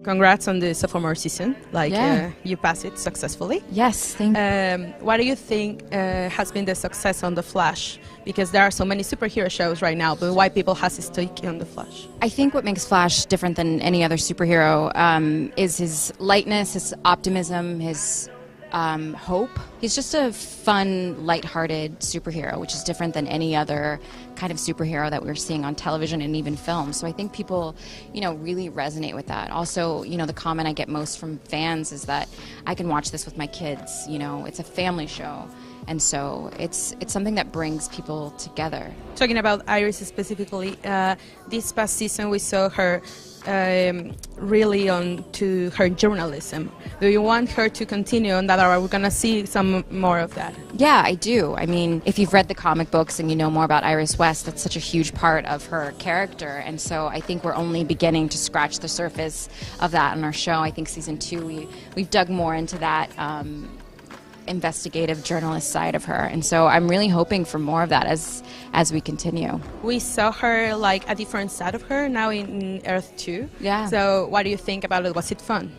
Congrats on the sophomore season. You passed it successfully. Yes, thank you. What do you think has been the success on The Flash? Because there are so many superhero shows right now, but why people has a stake on The Flash? I think what makes Flash different than any other superhero is his lightness, his optimism, his hope. He's just a fun, lighthearted superhero, which is different than any other kind of superhero that we're seeing on television and even film. So I think people, really resonate with that. Also, the comment I get most from fans is that I can watch this with my kids. It's a family show. And so it's something that brings people together. Talking about Iris specifically, this past season we saw her really on to her journalism. Do you want her to continue on that, or are we going to see some more of that? Yeah, I do. I mean, if you've read the comic books and you know more about Iris West, that's such a huge part of her character. And so I think we're only beginning to scratch the surface of that on our show. I think season 2, we've dug more into that investigative journalist side of her, and so I'm really hoping for more of that as we continue. We saw her like a different side of her now in Earth 2. Yeah. So what do you think about it? Was it fun?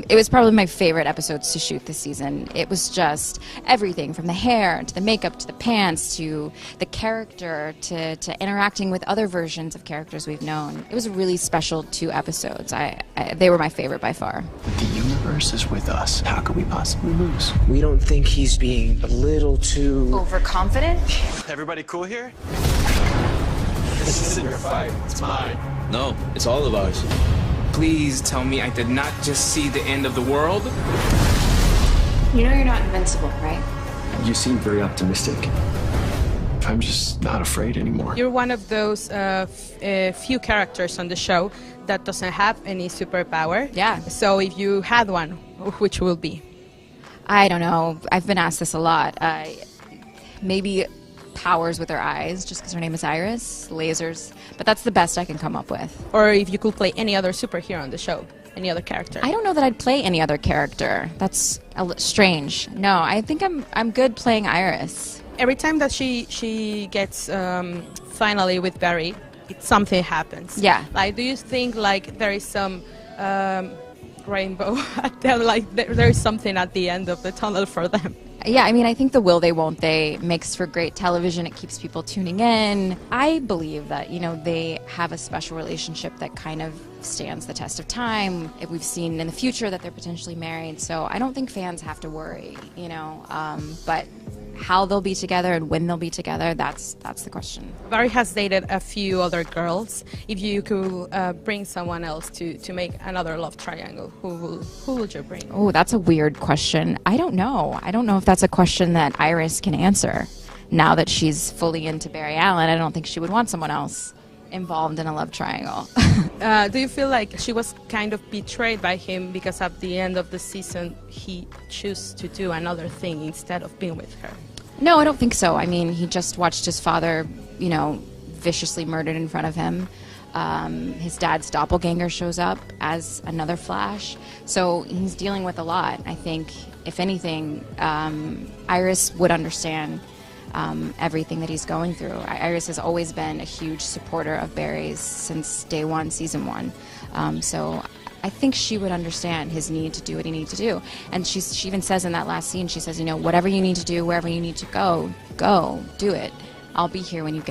It was probably my favorite episodes to shoot this season. It was just everything from the hair to the makeup to the pants to the character to interacting with other versions of characters we've known. It was a really special 2 episodes. They were my favorite by far. The universe is with us. How could we possibly lose? We don't think he's being a little too... overconfident? Everybody cool here? This isn't your fight, it's mine. No, it's all of ours. Please tell me I did not just see the end of the world? You're not invincible, right? You seem very optimistic. I'm just not afraid anymore. You're one of those few characters on the show that doesn't have any superpower. Yeah. So if you had one, which will be? I don't know. I've been asked this a lot. Maybe powers with her eyes, just because her name is Iris, lasers, but that's the best I can come up with. Or if you could play any other superhero on the show, any other character. I don't know that I'd play any other character. That's strange. No, I think I'm good playing Iris. Every time that she gets finally with Barry, something happens. Yeah. Like, do you think there is some rainbow at the, there is something at the end of the tunnel for them? Yeah, I mean, I think the will they, won't they makes for great television. It keeps people tuning in. I believe that, they have a special relationship that kind of stands the test of time. If we've seen in the future that they're potentially married. So I don't think fans have to worry, but how they'll be together and when they'll be together, that's the question. Barry has dated a few other girls. If you could bring someone else to make another love triangle, who would you bring? Oh, that's a weird question. I don't know. I don't know if that's a question that Iris can answer. Now that she's fully into Barry Allen, I don't think she would want someone else involved in a love triangle. Do you feel like she was kind of betrayed by him because at the end of the season he chose to do another thing instead of being with her? No, I don't think so. I mean, he just watched his father, viciously murdered in front of him. His dad's doppelganger shows up as another Flash. So he's dealing with a lot. I think, if anything, Iris would understand everything that he's going through. Iris has always been a huge supporter of Barry's since day 1, season 1. So I think she would understand his need to do what he needs to do. And she even says in that last scene, she says, whatever you need to do, wherever you need to go, do it. I'll be here when you get